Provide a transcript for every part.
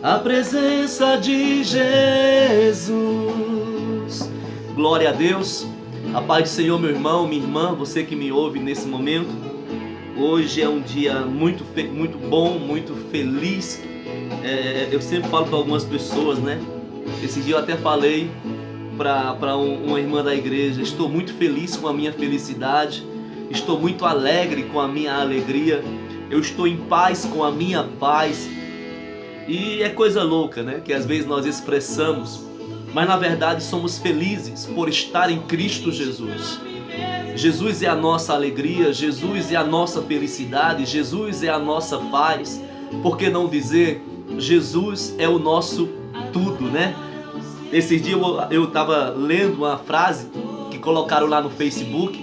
a presença de Jesus. Glória a Deus. A paz do Senhor, meu irmão, minha irmã, você que me ouve nesse momento. Hoje é um dia muito bom, muito feliz. Eu sempre falo para algumas pessoas, né? Esse dia eu até falei para uma irmã da igreja: estou muito feliz com a minha felicidade, estou muito alegre com a minha alegria, eu estou em paz com a minha paz. E é coisa louca, né? Que às vezes nós expressamos, mas na verdade somos felizes por estar em Cristo Jesus. Jesus é a nossa alegria, Jesus é a nossa felicidade, Jesus é a nossa paz. Por que não dizer, Jesus é o nosso tudo, né? Esses dias eu estava lendo uma frase que colocaram lá no Facebook,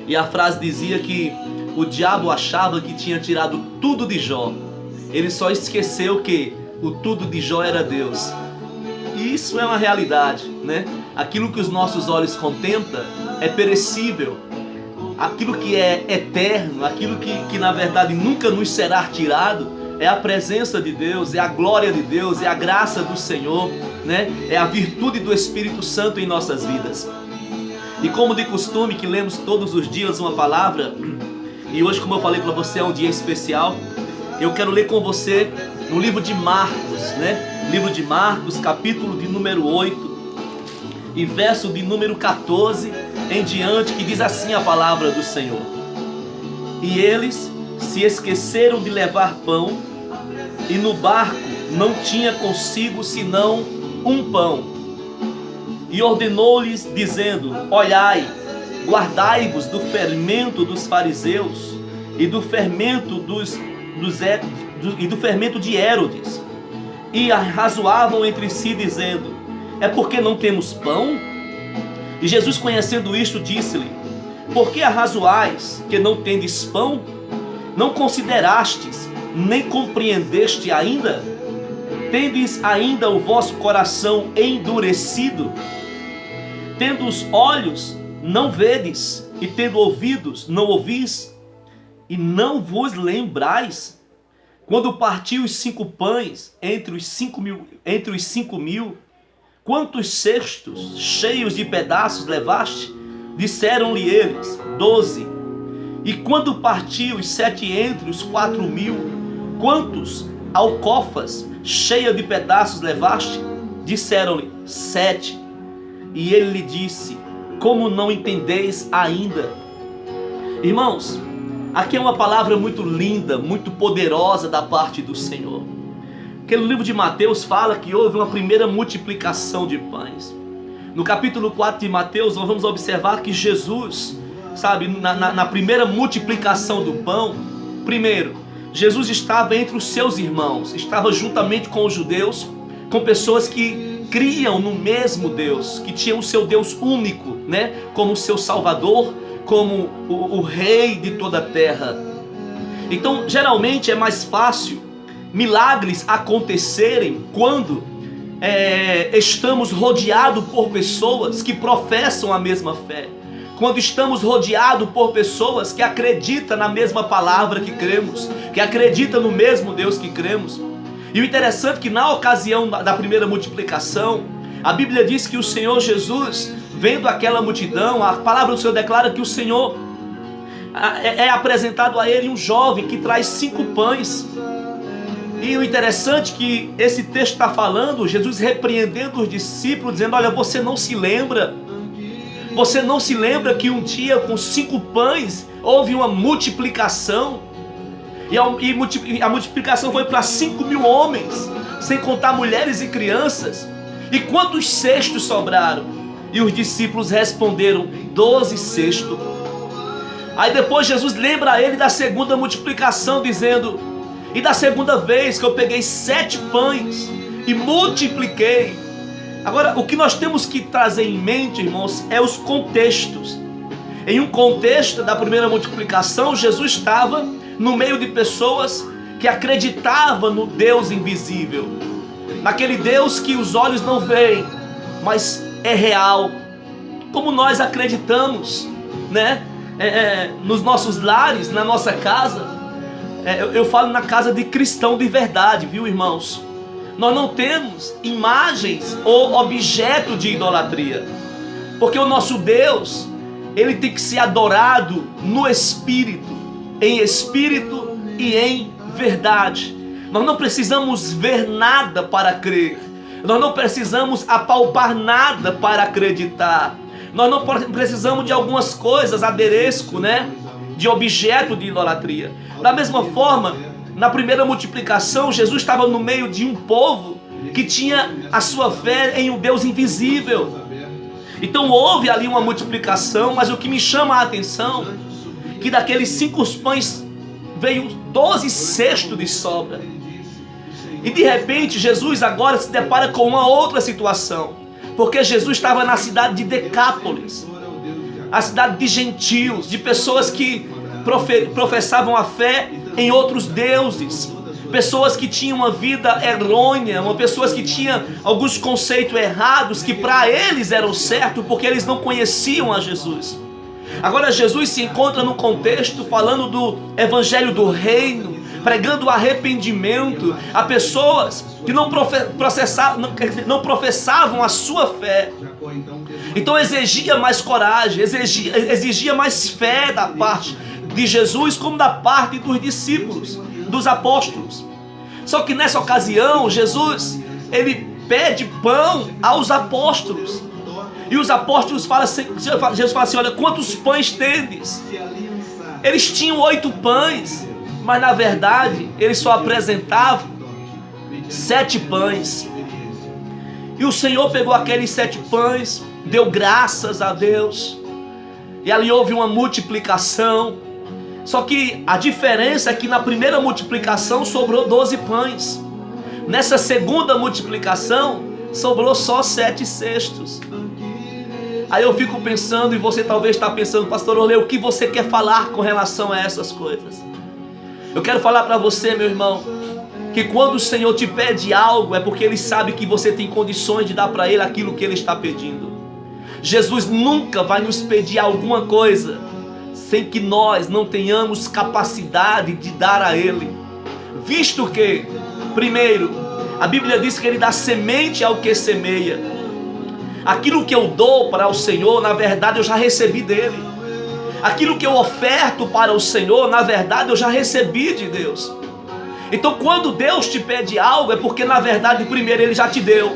e a frase dizia que o diabo achava que tinha tirado tudo de Jó. Ele só esqueceu que o tudo de Jó era Deus. E isso é uma realidade, né? Aquilo que os nossos olhos contemplam é perecível. Aquilo que é eterno, aquilo que na verdade nunca nos será tirado, é a presença de Deus, é a glória de Deus, é a graça do Senhor, né? É a virtude do Espírito Santo em nossas vidas. E como de costume que lemos todos os dias uma palavra, e hoje, como eu falei para você, é um dia especial, eu quero ler com você no livro de Marcos, né? Livro de Marcos, capítulo de número 8 e verso de número 14 em diante, que diz assim a palavra do Senhor: e eles se esqueceram de levar pão, e no barco não tinha consigo senão um pão. E ordenou-lhes, dizendo: olhai, guardai-vos do fermento dos fariseus e do fermento e do fermento de Herodes. E arrazoavam entre si, dizendo: é porque não temos pão? E Jesus, conhecendo isto, disse-lhe: por que arrazoais que não tendes pão? Não considerastes, nem compreendeste ainda? Tendes ainda o vosso coração endurecido? Tendo os olhos, não vedes, e tendo ouvidos, não ouvis? E não vos lembrais? Quando partiu os 5 pães entre os 5 mil, quantos cestos cheios de pedaços levaste? Disseram-lhe eles: 12. E quando partiu os 7 entre os 4 mil, quantos alcofas cheias de pedaços levaste? Disseram-lhe: 7. E ele lhe disse: como não entendeis ainda? Irmãos, aqui é uma palavra muito linda, muito poderosa da parte do Senhor. Porque no livro de Mateus fala que houve uma primeira multiplicação de pães. No capítulo 4 de Mateus, nós vamos observar que Jesus, sabe, na primeira multiplicação do pão, primeiro, Jesus estava entre os seus irmãos, estava juntamente com os judeus, com pessoas que criam no mesmo Deus, que tinham o seu Deus único, né, como o seu Salvador, como o Rei de toda a terra. Então, geralmente é mais fácil milagres acontecerem quando estamos rodeados por pessoas que professam a mesma fé, quando estamos rodeados por pessoas que acreditam na mesma palavra que cremos, que acreditam no mesmo Deus que cremos. E o interessante é que na ocasião da primeira multiplicação, a Bíblia diz que o Senhor Jesus, vendo aquela multidão, a palavra do Senhor declara que o Senhor é apresentado a ele um jovem que traz 5 pães. E o interessante é que esse texto está falando, Jesus repreendendo os discípulos, dizendo: olha, você não se lembra que um dia com 5 pães houve uma multiplicação? E a multiplicação foi para 5 mil homens, sem contar mulheres e crianças. E quantos cestos sobraram? E os discípulos responderam: 12 cestos. Aí depois Jesus lembra a ele da segunda multiplicação, dizendo: e da segunda vez que eu peguei 7 pães e multipliquei. Agora, o que nós temos que trazer em mente, irmãos, é os contextos. Em um contexto da primeira multiplicação, Jesus estava no meio de pessoas que acreditavam no Deus invisível, naquele Deus que os olhos não veem, mas é real, como nós acreditamos, né? Nos nossos lares, na nossa casa. Eu falo na casa de cristão de verdade, viu, irmãos? Nós não temos imagens ou objeto de idolatria. Porque o nosso Deus, ele tem que ser adorado no espírito e em verdade. Nós não precisamos ver nada para crer. Nós não precisamos apalpar nada para acreditar. Nós não precisamos de algumas coisas, adereço, né? De objeto de idolatria. Da mesma forma, na primeira multiplicação, Jesus estava no meio de um povo que tinha a sua fé em um Deus invisível. Então houve ali uma multiplicação, mas o que me chama a atenção, que daqueles 5 pães veio 12 cestos de sobra. E de repente Jesus agora se depara com uma outra situação, porque Jesus estava na cidade de Decápolis, a cidade de gentios, de pessoas que professavam a fé em outros deuses, pessoas que tinham uma vida errônea, pessoas que tinham alguns conceitos errados que para eles eram certos, porque eles não conheciam a Jesus. Agora Jesus se encontra no contexto falando do evangelho do reino, pregando arrependimento a pessoas que não professavam a sua fé. Então exigia mais coragem, exigia mais fé da parte de Jesus, como da parte dos discípulos, dos apóstolos. Só que nessa ocasião Jesus, ele pede pão aos apóstolos. E os apóstolos falam assim, Jesus fala assim: olha, quantos pães tendes? Eles tinham 8 pães, mas na verdade eles só apresentavam 7 pães. E o Senhor pegou aqueles 7 pães, deu graças a Deus, e ali houve uma multiplicação. Só que a diferença é que na primeira multiplicação sobrou 12 pães. Nessa segunda multiplicação sobrou só 7 cestos. Aí eu fico pensando, e você talvez está pensando: pastor Orley, o que você quer falar com relação a essas coisas? Eu quero falar para você, meu irmão, que quando o Senhor te pede algo, é porque Ele sabe que você tem condições de dar para Ele aquilo que Ele está pedindo. Jesus nunca vai nos pedir alguma coisa sem que nós não tenhamos capacidade de dar a Ele. Visto que, primeiro, a Bíblia diz que Ele dá semente ao que semeia. Aquilo que eu dou para o Senhor, na verdade eu já recebi dele. Aquilo que eu oferto para o Senhor, na verdade eu já recebi de Deus. Então quando Deus te pede algo, é porque na verdade primeiro Ele já te deu.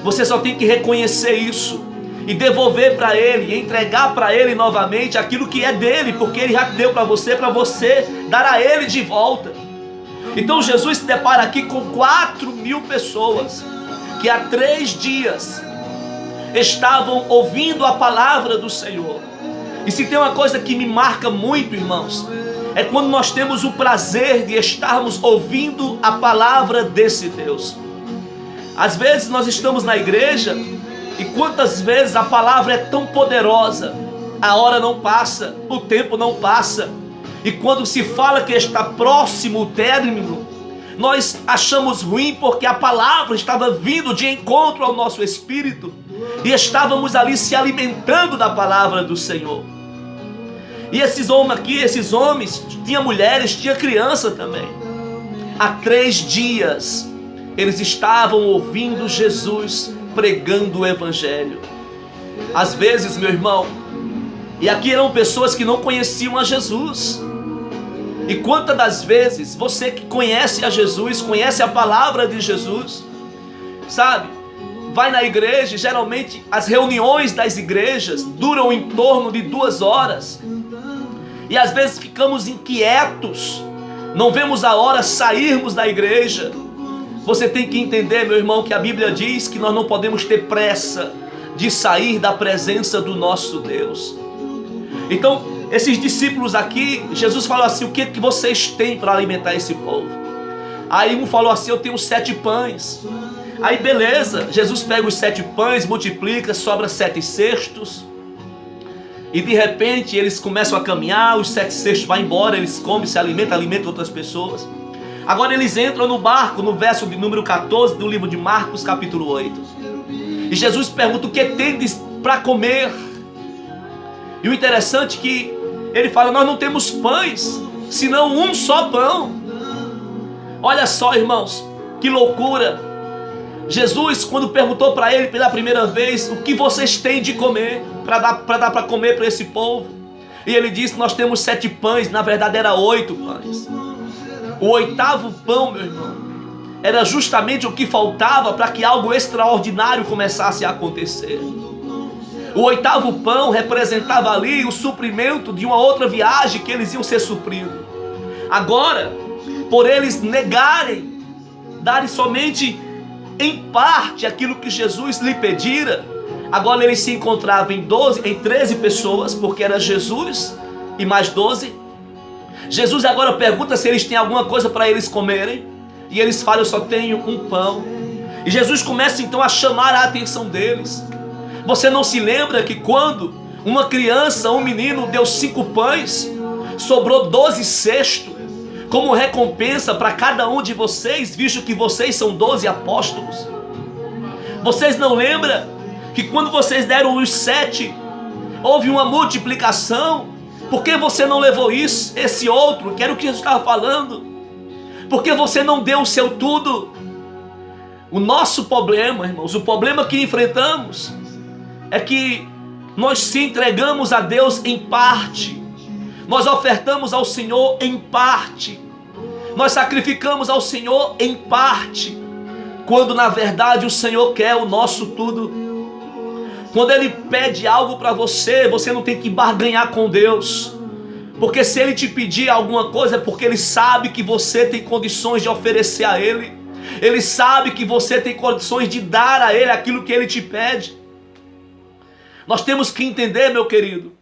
Você só tem que reconhecer isso e devolver para Ele, entregar para Ele novamente aquilo que é dele, porque Ele já deu para você dar a Ele de volta. Então Jesus se depara aqui com 4.000 pessoas que há 3 dias estavam ouvindo a palavra do Senhor. E se tem uma coisa que me marca muito, irmãos, é quando nós temos o prazer de estarmos ouvindo a palavra desse Deus. Às vezes nós estamos na igreja e quantas vezes a palavra é tão poderosa, a hora não passa, o tempo não passa, e quando se fala que está próximo o término, nós achamos ruim porque a palavra estava vindo de encontro ao nosso espírito e estávamos ali se alimentando da palavra do Senhor. E esses homens, tinha mulheres, tinha criança também. Há 3 dias eles estavam ouvindo Jesus pregando o evangelho. Às vezes, meu irmão, e aqui eram pessoas que não conheciam a Jesus. E quantas das vezes você que conhece a Jesus, conhece a palavra de Jesus, sabe, vai na igreja, geralmente as reuniões das igrejas duram em torno de 2 horas. E às vezes ficamos inquietos, não vemos a hora sairmos da igreja. Você tem que entender, meu irmão, que a Bíblia diz que nós não podemos ter pressa de sair da presença do nosso Deus. Então, esses discípulos aqui, Jesus falou assim: o que vocês têm para alimentar esse povo? Aí um falou assim: eu tenho 7 pães. Aí beleza, Jesus pega os 7 pães, multiplica, sobra 7 cestos. E de repente eles começam a caminhar, os 7 cestos vão embora, eles comem, se alimentam outras pessoas. Agora eles entram no barco, no verso de número 14 do livro de Marcos, capítulo 8. E Jesus pergunta: o que tendes para comer? E o interessante é que ele fala: nós não temos pães, senão um só pão. Olha só, irmãos, Que loucura! Jesus, quando perguntou para ele pela primeira vez: o que vocês têm de comer, para dar para comer para esse povo? E ele disse: nós temos 7 pães, na verdade era 8 pães. O 8º pão, meu irmão, era justamente o que faltava para que algo extraordinário começasse a acontecer. O 8º pão representava ali o suprimento de uma outra viagem que eles iam ser supridos. Agora, por eles negarem, darem somente em parte aquilo que Jesus lhe pedira, agora eles se encontravam em 13 pessoas, porque era Jesus e mais 12. Jesus agora pergunta se eles têm alguma coisa para eles comerem, e eles falam: eu só tenho um pão. E Jesus começa então a chamar a atenção deles. Você não se lembra que quando uma criança, um menino, deu 5 pães, sobrou 12 cestos, como recompensa para cada um de vocês, visto que vocês são 12 apóstolos? Vocês não lembram que quando vocês deram os 7, houve uma multiplicação? Por que você não levou isso, esse outro, que era o que Jesus estava falando? Por que você não deu o seu tudo? O nosso problema, irmãos, o problema que enfrentamos é que nós se entregamos a Deus em parte. Nós ofertamos ao Senhor em parte. Nós sacrificamos ao Senhor em parte, quando na verdade o Senhor quer o nosso tudo. Quando Ele pede algo para você, você não tem que barganhar com Deus, porque se Ele te pedir alguma coisa é porque Ele sabe que você tem condições de oferecer a Ele. Ele sabe que você tem condições de dar a Ele aquilo que Ele te pede. Nós temos que entender, meu querido,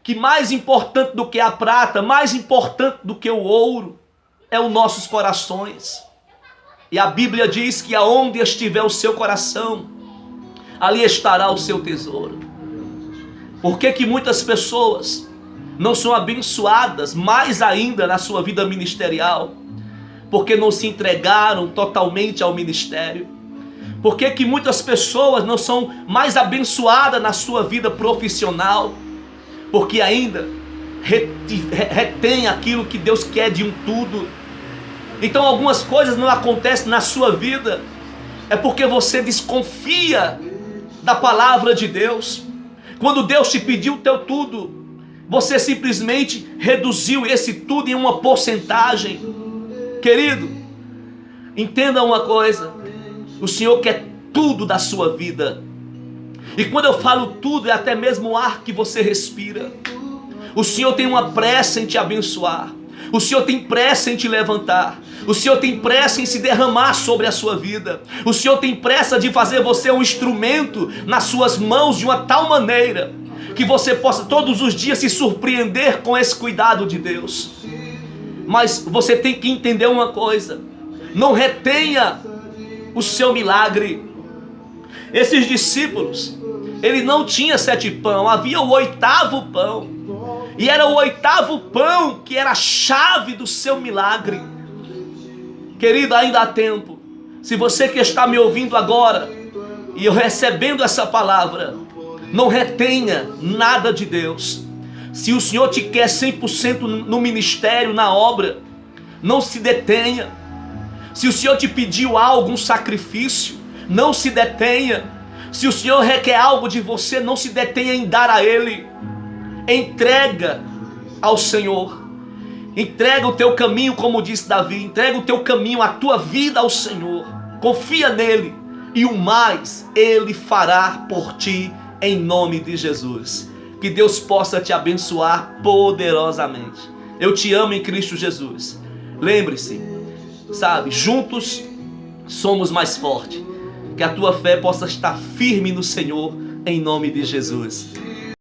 que mais importante do que a prata, mais importante do que o ouro, é os nossos corações. E a Bíblia diz que aonde estiver o seu coração, ali estará o seu tesouro. Por que muitas pessoas não são abençoadas mais ainda na sua vida ministerial? Porque não se entregaram totalmente ao ministério. Por que muitas pessoas não são mais abençoadas na sua vida profissional? Porque ainda retém aquilo que Deus quer de um tudo. Então algumas coisas não acontecem na sua vida, é porque você desconfia da palavra de Deus. Quando Deus te pediu o teu tudo, você simplesmente reduziu esse tudo em uma porcentagem. Querido, entenda uma coisa: o Senhor quer tudo da sua vida. E quando eu falo tudo, é até mesmo o ar que você respira. O Senhor tem uma pressa em te abençoar. O Senhor tem pressa em te levantar. O Senhor tem pressa em se derramar sobre a sua vida. O Senhor tem pressa de fazer você um instrumento nas suas mãos de uma tal maneira que você possa todos os dias se surpreender com esse cuidado de Deus. Mas você tem que entender uma coisa: não retenha o seu milagre. Esses discípulos, ele não tinha 7 pães, havia o 8º pão. E era o 8º pão que era a chave do seu milagre. Querido, ainda há tempo. Se você que está me ouvindo agora e eu recebendo essa palavra, não retenha nada de Deus. Se o Senhor te quer 100% no ministério, na obra, não se detenha. Se o Senhor te pediu algo, um sacrifício, não se detenha. Se o Senhor requer algo de você, não se detenha em dar a Ele. Entrega ao Senhor. Entrega o teu caminho, como disse Davi. Entrega o teu caminho, a tua vida ao Senhor. Confia nele, e o mais Ele fará por ti, em nome de Jesus. Que Deus possa te abençoar poderosamente. Eu te amo em Cristo Jesus. Lembre-se, sabe, juntos somos mais fortes. Que a tua fé possa estar firme no Senhor, em nome de Jesus.